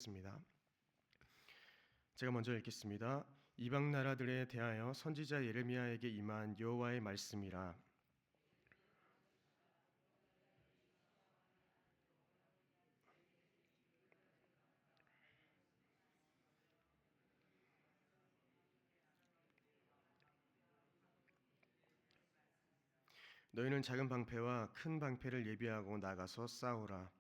하겠습니다. 제가 먼저 읽겠습니다. 이방 나라들에 대하여 선지자 예레미야에게 임한 여호와의 말씀이라. 너희는 작은 방패와 큰 방패를 예비하고 나가서 싸우라.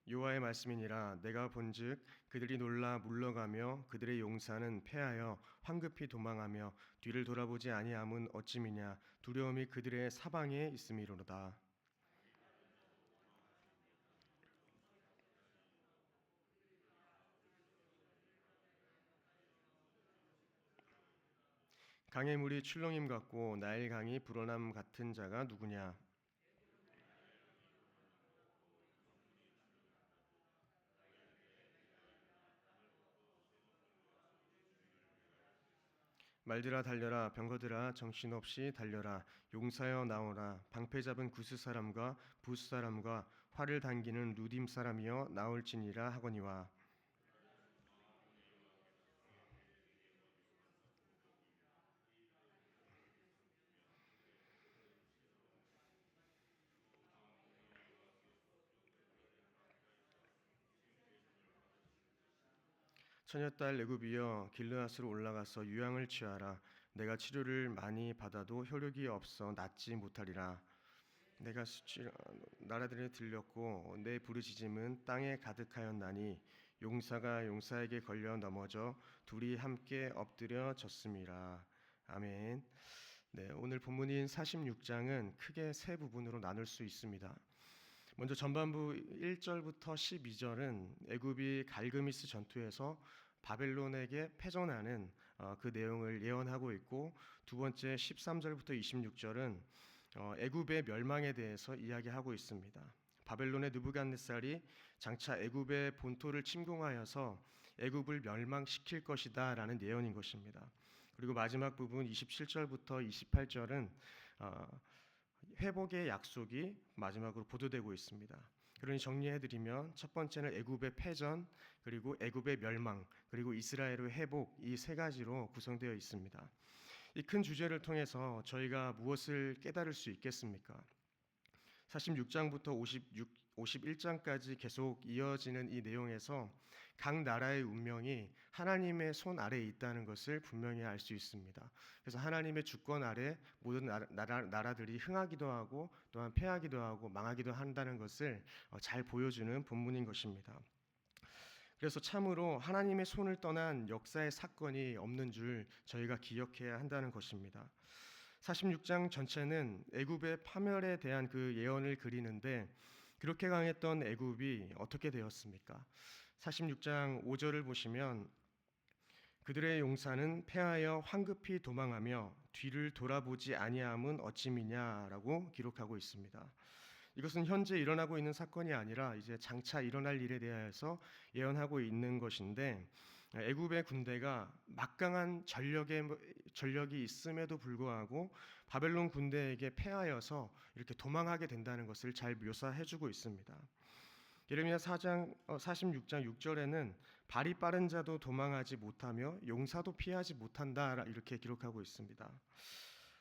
여호와의 말씀이니라. 내가 본즉 그들이 놀라 물러가며 그들의 용사는 패하여 황급히 도망하며 뒤를 돌아보지 아니함은 어찌미냐. 두려움이 그들의 사방에 있음이로다. 강의 물이 출렁임 같고 나일 강이 불어남 같은 자가 누구냐. 말들아 달려라. 병거들아 정신없이 달려라. 용사여 나오라. 방패 잡은 구스 사람과 부스 사람과 활을 당기는 루딤 사람이여 나올지니라 하거니와. 처녀딸 애굽이여 길르앗으로 올라가서 유향을 취하라. 내가 치료를 많이 받아도 효력이 없어 낫지 못하리라. 내가 나라들에 들렸고 내 부르짖음은 땅에 가득하였나니 용사가 용사에게 걸려 넘어져 둘이 함께 엎드려 졌음이라. 아멘. 네, 오늘 본문인 46장은 크게 세 부분으로 나눌 수 있습니다. 먼저 전반부 1절부터 12절은 애굽이 갈그미스 전투에서 바벨론에게 패전하는 그 내용을 예언하고 있고, 두 번째 13절부터 26절은 애굽의 멸망에 대해서 이야기하고 있습니다. 바벨론의 느부갓네살이 장차 애굽의 본토를 침공하여서 애굽을 멸망시킬 것이다 라는 예언인 것입니다. 그리고 마지막 부분 27절부터 28절은 회복의 약속이 마지막으로 보도되고 있습니다. 그러니 정리해드리면 첫 번째는 애굽의 패전, 그리고 애굽의 멸망, 그리고 이스라엘의 회복, 이 세 가지로 구성되어 있습니다. 이 큰 주제를 통해서 저희가 무엇을 깨달을 수 있겠습니까? 46장부터 51장까지 계속 이어지는 이 내용에서 각 나라의 운명이 하나님의 손 아래에 있다는 것을 분명히 알 수 있습니다. 그래서 하나님의 주권 아래 모든 나라들이 흥하기도 하고 또한 패하기도 하고 망하기도 한다는 것을 잘 보여주는 본문인 것입니다. 그래서 참으로 하나님의 손을 떠난 역사의 사건이 없는 줄 저희가 기억해야 한다는 것입니다. 46장 전체는 애굽의 파멸에 대한 그 예언을 그리는데, 그렇게 강했던 애굽이 어떻게 되었습니까? 46장 5절을 보시면 그들의 용사는 패하여 황급히 도망하며 뒤를 돌아보지 아니함은 어찌미냐라고 기록하고 있습니다. 이것은 현재 일어나고 있는 사건이 아니라 이제 장차 일어날 일에 대해서 예언하고 있는 것인데, 애굽의 군대가 막강한 전력이 있음에도 불구하고 바벨론 군대에게 패하여서 이렇게 도망하게 된다는 것을 잘 묘사해주고 있습니다. 예레미야 4장 46장 6절에는 발이 빠른 자도 도망하지 못하며 용사도 피하지 못한다 이렇게 기록하고 있습니다.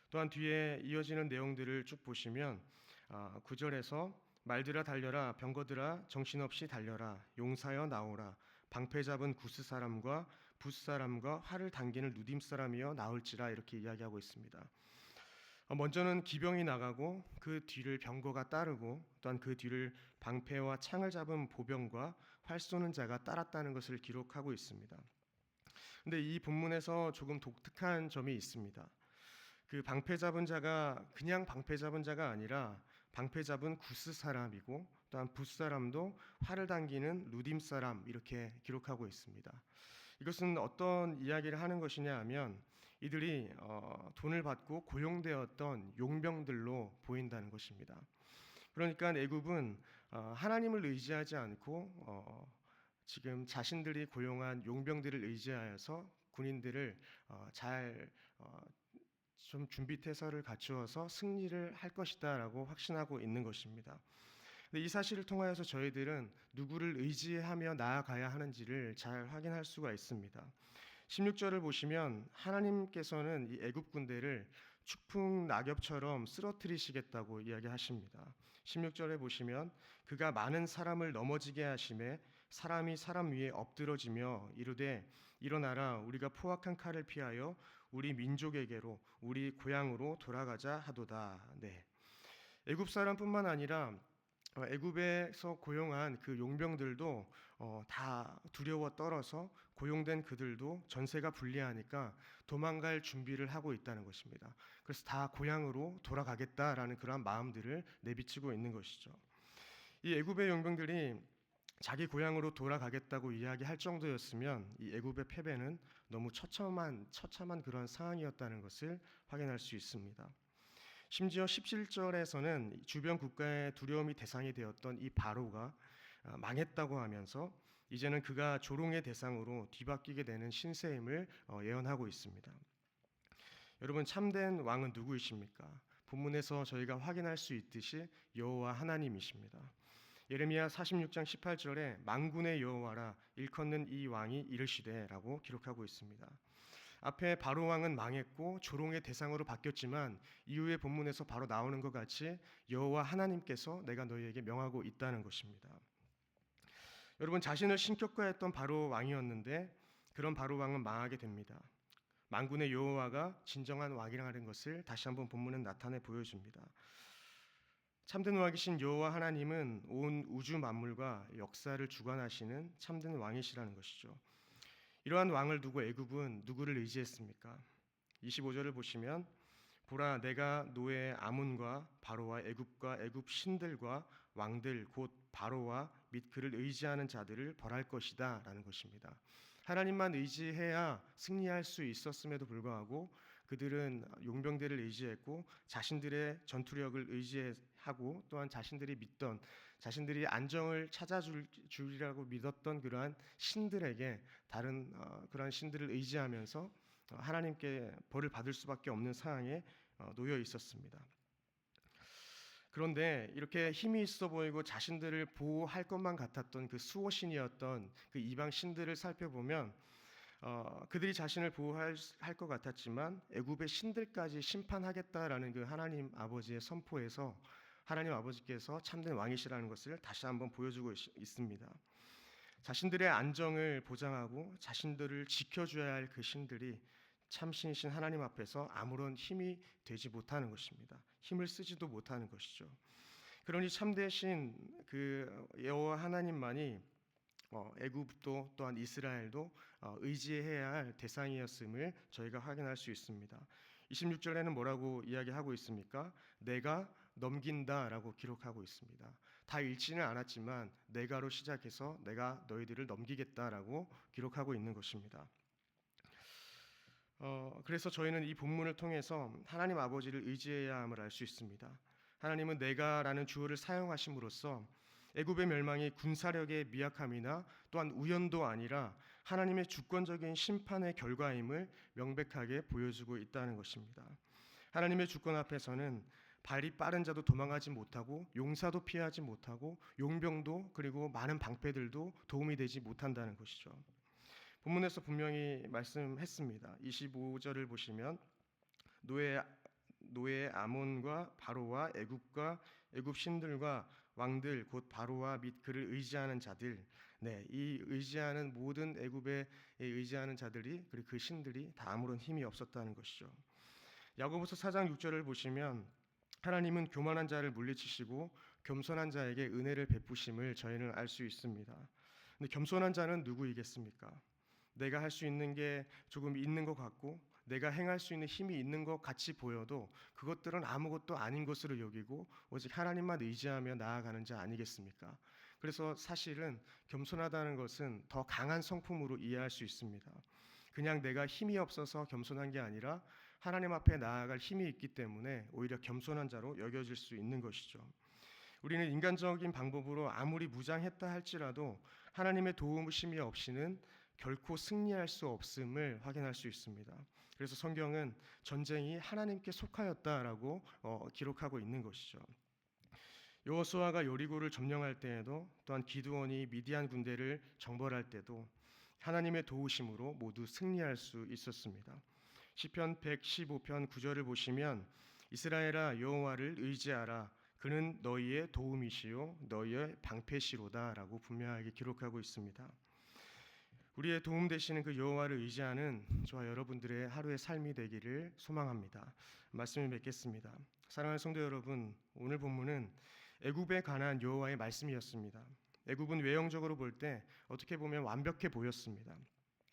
또한 뒤에 이어지는 내용들을 쭉 보시면 9절에서 말들아 달려라. 병거들아 정신없이 달려라. 용사여 나오라. 방패 잡은 구스 사람과 부스 사람과 활을 당기는 누딤 사람이여 나올지라 이렇게 이야기하고 있습니다. 먼저는 기병이 나가고 그 뒤를 병거가 따르고 또한 그 뒤를 방패와 창을 잡은 보병과 활 쏘는 자가 따랐다는 것을 기록하고 있습니다. 그런데 이 본문에서 조금 독특한 점이 있습니다. 그 방패 잡은 자가 그냥 방패 잡은 자가 아니라 방패 잡은 구스 사람이고 또한 부스 사람도 활을 당기는 루딤 사람 이렇게 기록하고 있습니다. 이것은 어떤 이야기를 하는 것이냐 하면 이들이 돈을 받고 고용되었던 용병들로 보인다는 것입니다. 그러니까 애굽은 하나님을 의지하지 않고 지금 자신들이 고용한 용병들을 의지하여서 군인들을 잘 좀 준비 태세를 갖추어서 승리를 할 것이다라고 확신하고 있는 것입니다. 근데 이 사실을 통하여서 저희들은 누구를 의지하며 나아가야 하는지를 잘 확인할 수가 있습니다. 16절을 보시면 하나님께서는 이 애굽 군대를 추풍 낙엽처럼 쓰러뜨리시겠다고 이야기하십니다. 16절에 보시면 그가 많은 사람을 넘어지게 하심에 사람이 사람 위에 엎드러지며 이르되 일어나라 우리가 포악한 칼을 피하여 우리 민족에게로 우리 고향으로 돌아가자 하도다. 네. 애굽 사람뿐만 아니라 애굽에서 고용한 그 용병들도 다 두려워 떨어서 고용된 그들도 전세가 불리하니까 도망갈 준비를 하고 있다는 것입니다. 그래서 다 고향으로 돌아가겠다라는 그러한 마음들을 내비치고 있는 것이죠. 이 애굽의 용병들이 자기 고향으로 돌아가겠다고 이야기할 정도였으면 이 애굽의 패배는 너무 처참한 그런 상황이었다는 것을 확인할 수 있습니다. 심지어 17절에서는 주변 국가의 두려움이 대상이 되었던 이 바로가 망했다고 하면서 이제는 그가 조롱의 대상으로 뒤바뀌게 되는 신세임을 예언하고 있습니다. 여러분, 참된 왕은 누구이십니까? 본문에서 저희가 확인할 수 있듯이 여호와 하나님이십니다. 예레미야 46장 18절에 만군의 여호와라 일컫는 이 왕이 이르시되라고 기록하고 있습니다. 앞에 바로 왕은 망했고 조롱의 대상으로 바뀌었지만 이후의 본문에서 바로 나오는 것 같이 여호와 하나님께서 내가 너희에게 명하고 있다는 것입니다. 여러분, 자신을 신격화했던 바로 왕이었는데 그런 바로 왕은 망하게 됩니다. 만군의 여호와가 진정한 왕이라는 것을 다시 한번 본문은 나타내 보여줍니다. 참된 왕이신 여호와 하나님은 온 우주 만물과 역사를 주관하시는 참된 왕이시라는 것이죠. 이러한 왕을 두고 애굽은 누구를 의지했습니까? 25절을 보시면 보라 내가 노예 아문과 바로와 애굽과 애굽 신들과 왕들 곧 바로와 및 그를 의지하는 자들을 벌할 것이다 라는 것입니다. 하나님만 의지해야 승리할 수 있었음에도 불구하고 그들은 용병대를 의지했고 자신들의 전투력을 의지하고 또한 자신들이 믿던 자신들이 안정을 찾아주리라고 믿었던 그러한 신들에게 다른 그러한 신들을 의지하면서 하나님께 벌을 받을 수밖에 없는 상황에 놓여 있었습니다. 그런데 이렇게 힘이 있어 보이고 자신들을 보호할 것만 같았던 그 수호신이었던 그 이방 신들을 살펴보면 그들이 자신을 보호할 것 같았지만 애굽의 신들까지 심판하겠다라는 그 하나님 아버지의 선포에서 하나님 아버지께서 참된 왕이시라는 것을 다시 한번 보여주고 있습니다. 자신들의 안정을 보장하고 자신들을 지켜줘야 할 그 신들이 참신이신 하나님 앞에서 아무런 힘이 되지 못하는 것입니다. 힘을 쓰지도 못하는 것이죠. 그러니 참되신 그 여호와 하나님만이 애굽도 또한 이스라엘도 의지해야 할 대상이었음을 저희가 확인할 수 있습니다. 26절에는 뭐라고 이야기하고 있습니까? 내가 넘긴다라고 기록하고 있습니다. 다 읽지는 않았지만 내가로 시작해서 내가 너희들을 넘기겠다라고 기록하고 있는 것입니다. 그래서 저희는 이 본문을 통해서 하나님 아버지를 의지해야 함을 알 수 있습니다. 하나님은 내가라는 주어를 사용하심으로써 애굽의 멸망이 군사력의 미약함이나 또한 우연도 아니라 하나님의 주권적인 심판의 결과임을 명백하게 보여주고 있다는 것입니다. 하나님의 주권 앞에서는 발이 빠른 자도 도망하지 못하고 용사도 피하지 못하고 용병도 그리고 많은 방패들도 도움이 되지 못한다는 것이죠. 본문에서 분명히 말씀했습니다. 25절을 보시면 노예 아몬과 바로와 애굽과 애굽 신들과 왕들 곧 바로와 및 그를 의지하는 자들, 이 의지하는 모든 애굽에 의지하는 자들이 그리고 그 신들이 다 아무런 힘이 없었다는 것이죠. 야고보서 4장 6절을 보시면 하나님은 교만한 자를 물리치시고 겸손한 자에게 은혜를 베푸심을 저희는 알 수 있습니다. 근데 겸손한 자는 누구이겠습니까? 내가 할 수 있는 게 조금 있는 것 같고 내가 행할 수 있는 힘이 있는 것 같이 보여도 그것들은 아무것도 아닌 것으로 여기고 오직 하나님만 의지하며 나아가는 자 아니겠습니까? 그래서 사실은 겸손하다는 것은 더 강한 성품으로 이해할 수 있습니다. 그냥 내가 힘이 없어서 겸손한 게 아니라 하나님 앞에 나아갈 힘이 있기 때문에 오히려 겸손한 자로 여겨질 수 있는 것이죠. 우리는 인간적인 방법으로 아무리 무장했다 할지라도 하나님의 도우심이 없이는 결코 승리할 수 없음을 확인할 수 있습니다. 그래서 성경은 전쟁이 하나님께 속하였다라고 기록하고 있는 것이죠. 여호수아가 여리고를 점령할 때에도, 또한 기드온이 미디안 군대를 정벌할 때도 하나님의 도우심으로 모두 승리할 수 있었습니다. 시편 115편 9절을 보시면 이스라엘아 여호와를 의지하라, 그는 너희의 도움이시요 너희의 방패시로다라고 분명하게 기록하고 있습니다. 우리의 도움 되시는 그 여호와를 의지하는 저와 여러분들의 하루의 삶이 되기를 소망합니다. 말씀을 맺겠습니다. 사랑하는 성도 여러분, 오늘 본문은 애굽에 관한 여호와의 말씀이었습니다. 애굽은 외형적으로 볼 때 어떻게 보면 완벽해 보였습니다.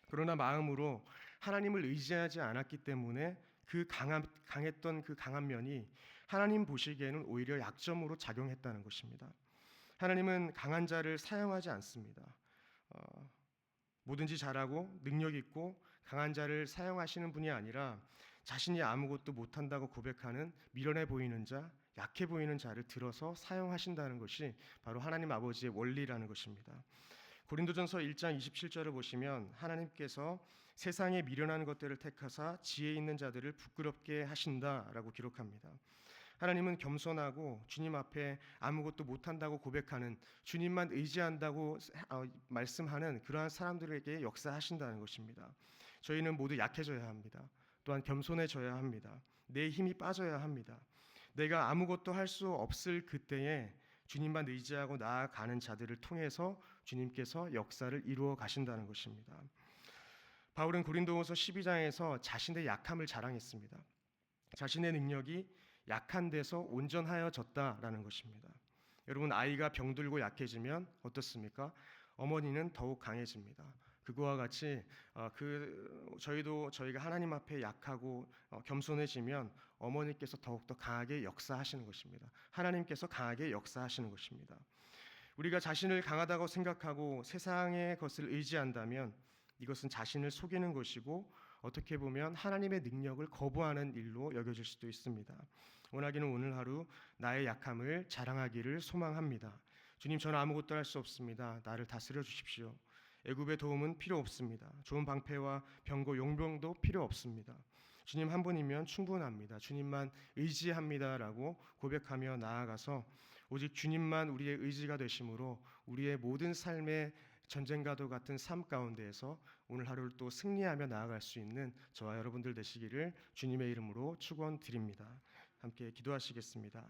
그러나 마음으로 하나님을 의지하지 않았기 때문에 강했던 그 강한 면이 하나님 보시기에는 오히려 약점으로 작용했다는 것입니다. 하나님은 강한 자를 사용하지 않습니다. 뭐든지 잘하고 능력 있고 강한 자를 사용하시는 분이 아니라 자신이 아무것도 못한다고 고백하는 미련해 보이는 자, 약해 보이는 자를 들어서 사용하신다는 것이 바로 하나님 아버지의 원리라는 것입니다. 고린도전서 1장 27절을 보시면 하나님께서 세상에 미련한 것들을 택하사 지혜 있는 자들을 부끄럽게 하신다라고 기록합니다. 하나님은 겸손하고 주님 앞에 아무것도 못한다고 고백하는, 주님만 의지한다고 말씀하는 그러한 사람들에게 역사하신다는 것입니다. 저희는 모두 약해져야 합니다. 또한 겸손해져야 합니다. 내 힘이 빠져야 합니다. 내가 아무것도 할 수 없을 그때에 주님만 의지하고 나아가는 자들을 통해서 주님께서 역사를 이루어 가신다는 것입니다. 바울은 고린도후서 12장에서 자신의 약함을 자랑했습니다. 자신의 능력이 약한 데서 온전하여졌다라는 것입니다. 여러분, 아이가 병들고 약해지면 어떻습니까? 어머니는 더욱 강해집니다. 그거와 같이 저희가 하나님 앞에 약하고 겸손해지면 어머니께서 더욱더 강하게 역사하시는 것입니다. 하나님께서 강하게 역사하시는 것입니다. 우리가 자신을 강하다고 생각하고 세상의 것을 의지한다면 이것은 자신을 속이는 것이고 어떻게 보면 하나님의 능력을 거부하는 일로 여겨질 수도 있습니다. 원하기는 오늘 하루 나의 약함을 자랑하기를 소망합니다. 주님, 저는 아무것도 할 수 없습니다. 나를 다스려 주십시오. 애굽의 도움은 필요 없습니다. 좋은 방패와 병거 용병도 필요 없습니다. 주님 한 분이면 충분합니다. 주님만 의지합니다라고 고백하며 나아가서 오직 주님만 우리의 의지가 되심으로 우리의 모든 삶의 전쟁과도 같은 삶 가운데에서 오늘 하루를 또 승리하며 나아갈 수 있는 저와 여러분들 되시기를 주님의 이름으로 축원드립니다. 함께 기도하시겠습니다.